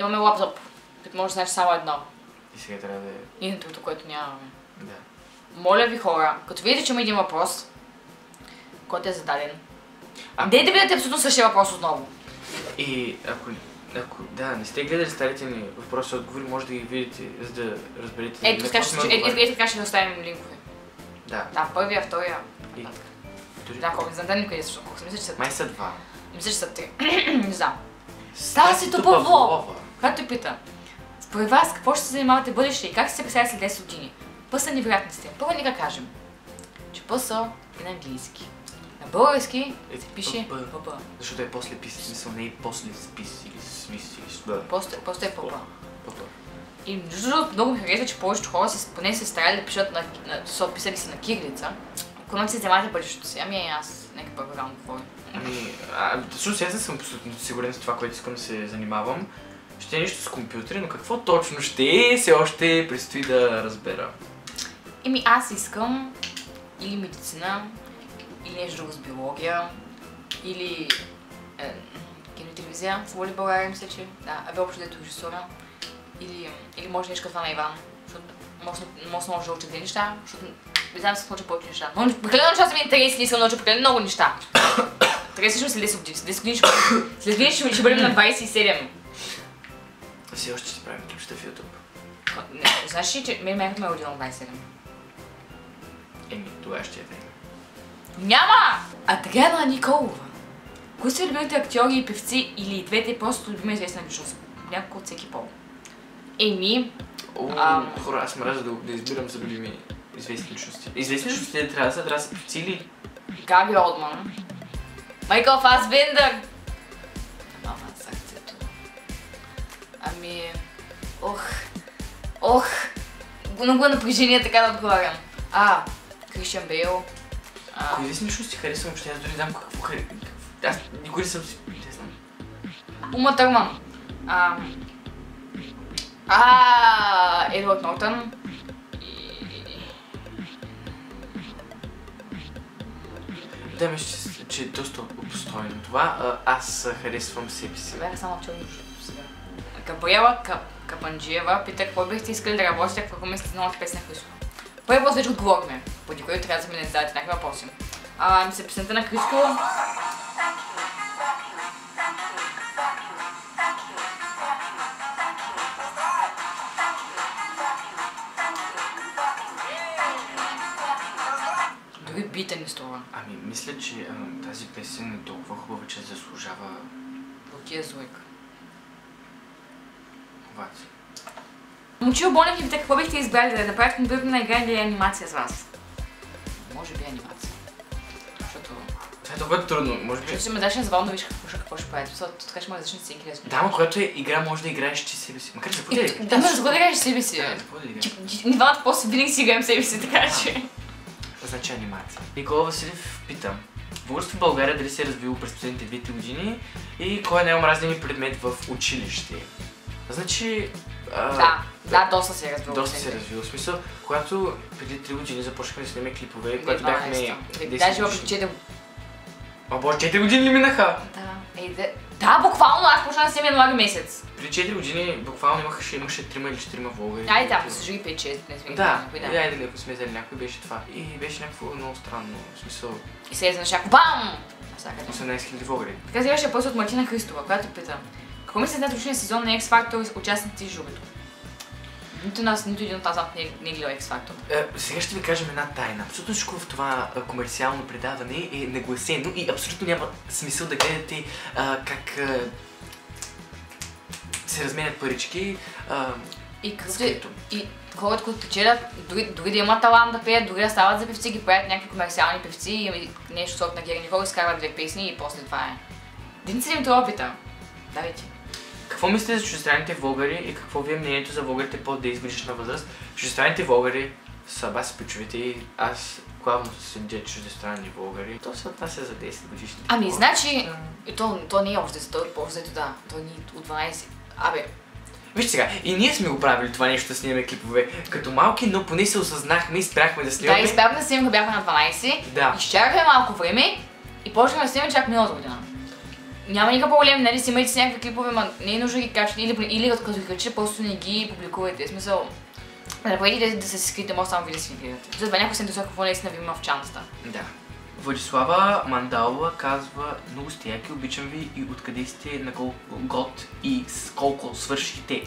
Имаме лаптоп, като може да знаеш само едно. И сега трябва да е... И другото, което нямаме. Да. Моля ви хора, като видите, че има един въпрос, който е зададен, дей да видите абсолютно същия въпрос отново. И ако да, не сте гледали старите ни въпроси и отговори, може да ги видите, за да разберете. Ето така ще оставим линкове. Да. Да, първия, втория. И... Да, колко не знам дали никъде също. Мисля, че са май са два. Мисля, че са три. Не знам. Стаси Павлова, която те пита. Според вас, какво ще се занимавате в бъдеще и как се представя след 10 години? Пъс са невероятностите. Първо нека кажем, че пъс е на английски. На български се пише ПП. Защото е после пис, смисъл не е после спис или смис или Просто е ПП. И между другото много ми харесва, че повечето хора поне се старали да пишат са писали си на кирилица. Ако не се занимавате бъдещето си, ами аз нека първо рано говоря. Всъщност аз не съм абсолютно сигурен с това, което искам да се занимавам. Ще е нещо с компютъри, но какво точно ще е, все още предстои да разбера. Аз искам или медицина, или нещо друго с биология, или кино и телевизия, са воли България, мисля, че да, въобще дето режисура, или може нещо като това на Иван, защото може да уча две неща, защото не знам да се науча повече неща. Но прекалено неща са ми интересни и съм науча прекалено много неща. Така след 10 години, след 10 години ще бъдем на 27. Все още ще правим клипчета в YouTube. Знаеш ли, че мен ме е родила на 27? Тогава ще е време. Няма! Адриана Николова. Кои са любимите актьори и певци или двете просто любима известна личност? Няколко от всеки пол. Хора, аз мразя да избирам за любими известни личности. Известни личности трябва да са певци или... Гари Олдман. Майкъл Фасбендър. Малко с акцето. Много напрежение така да отговарям. Кришан Бейл. Кои известни личности харесвам въобще? Аз дори не знам какво харесвам. Аз никой не съм си... не знам. Ума Търман. Едвард Нортън. Да, мисля, че е доста обстойно това. Аз харесвам себе си. Бях само чудо сега. Габриела Капанджиева пита какво бихте искали да работите, какво мислите за новата песен на Христо. Първи въпрос вече отговорихме, поради който трябва да ми не зададете някакви въпроси. Мисля, песента на Христо. Дори бита не струва. Мисля, че тази песен е толкова хубава, че заслужава... Лукия Зуик. Обаче. Момчил Бонев ви пита какво бихте избрали да направите компютърна игра или анимация с вас? Може би анимация. Защото... Това е толкова трудно, може би... Защото си ме даш забавно да виж какво ще правите, така ще ме различни си интересно. Да, но когато е игра, може да играеш ти себе си. Макар че започне да, но за да играеш себе си. Да, започне да играеш. Ни двамата после винаги си играем себе си, така че... Значи анимация. Никола Василев пита. Българството в България дали се е развило през последните 2-3 години и кой е най-омразният предмет в училище? Значи... Да, доста се е развило. Доста се е развило. В смисъл, когато преди 3 години започнахме да снимаме клипове, когато бяхме... Даже въпреки 4... Боже, 4 години ли минаха? Да, буквално аз почнах да снимам януари месец. Преди 4 години буквално имаше 3 или 4 влога. Съжи 5-6, не сме ако сме взели някой, беше това. И беше някакво много странно, в смисъл... И се изнаш някакво БАМ! 18 000 влогъри. Така следващия въпрос от Мартина Христова, която пита. Какво мислите на точния сезон на X-Factor с участници и журито? Нито един от нас не е гледал X-Factor. Сега ще ви кажем една тайна. Абсолютно всичко в това комерциално предаване е нагласено и абсолютно няма смисъл да гледате как се разменят парички. И хората, които печелят, дори да имат талант да пеят, дори да стават за певци, ги правят някакви комерциални певци и нещо сорт на Герни Хол, изкарват 2 песни и после това е. Деница им това опита. Давайте. Какво мислите за чуждестранните влогъри и какво ви е мнението за влогърите под 10 годишна възраст? Чуждестранните влогъри са баси пичовете и аз главно следя чуждестранни влогъри. То се отнася за 10 годишните. Значи, то не е още за повзето, да. То ни от 12. Вижте сега, и ние сме го правили това нещо да снимаме клипове като малки, но поне се осъзнахме и спряхме да снимаме. Да, и спряхме да снимаме, бяхме на 12. Да. Изчакахме малко време и почнахме да снимаме чак миналата година. Няма никакъв проблем, нали, снимайте си някакви клипове, ма не е нужно да ги качвате или като ги качите, просто не ги публикувайте. В смисъл, не правите да се скрите, може само ви да си ги гледате. За това някой се интересува какво наистина ви има в чаната. Да. Владислава Мандалова казва: много сте яки, обичам ви и откъде сте, на колко год и с колко свършихте.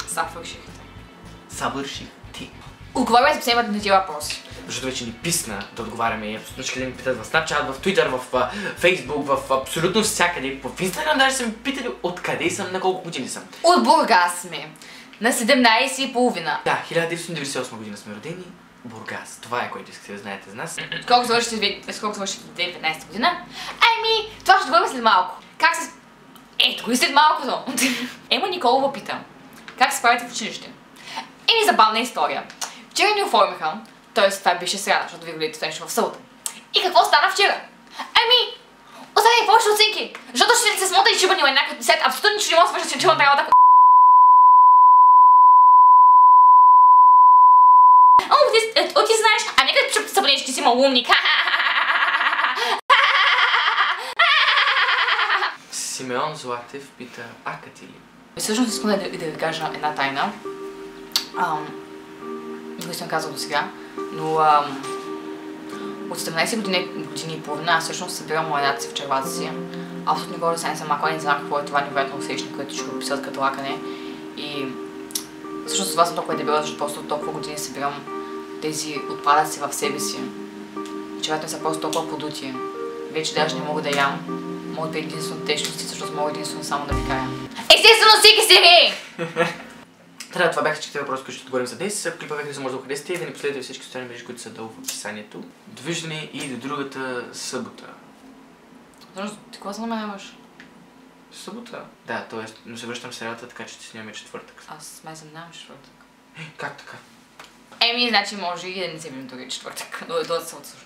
Съвършихте. Отговаряме за последните на тези въпроси. Защото вече ни писна да отговаряме и абсолютно ще да ми питат в Snapchat, в Twitter, в Facebook, в абсолютно всякъде. В Instagram даже са ми питали откъде съм, на колко години съм. От Бургас сме. На 17,5. Да, 1998 година сме родени. Бургас. Това е, което искате да знаете за нас. Колко завършите 2015 година? Ами, това ще говорим след малко. Как се... Ето го и след малкото. Ема Николова пита: как се справите в училище? Еми, забавна история. Вчера ни оформиха, т.е. това беше сряда, защото ви гледате това нещо в събота. И какво стана вчера? Ами, остави повече оценки, защото ще се смота и чибанила еднакъв десет, абсолютно нищо не мога да свършат чилната работа. О, ти знаеш, а нека да се бъдеш, че си малумник. Симеон Златев пита: акати ли? Всъщност искам да ви кажа една тайна. Никой съм казал до сега, но от 17 години и половина аз всъщност събирам младаци в червата си. Абсолютно не говоря да съм малко, не знам какво е това невероятно усещане, което ще го описат като лакане. И всъщност това съм толкова дебела, защото просто толкова години събирам тези отпадъци в себе си. Червата ми са просто толкова подути. Вече даже не мога да ям. Мога да единствено течности, защото мога единствено само да викая. Естествено, всеки си! Трябва, това бяха четирите въпроси, които ще отговорим за днес. Клипа веки да се може да го харесате и да ни последвате всички социални мрежи, които са долу в описанието. Довиждане и до другата събота. Всъщност, ти кога се намеряваш? Събота? Да, т.е. но се връщам средата, така че ще снимаме четвъртък. Аз май заминавам четвъртък. Как така? Еми, значи може и да не се видим дори четвъртък, до събота също.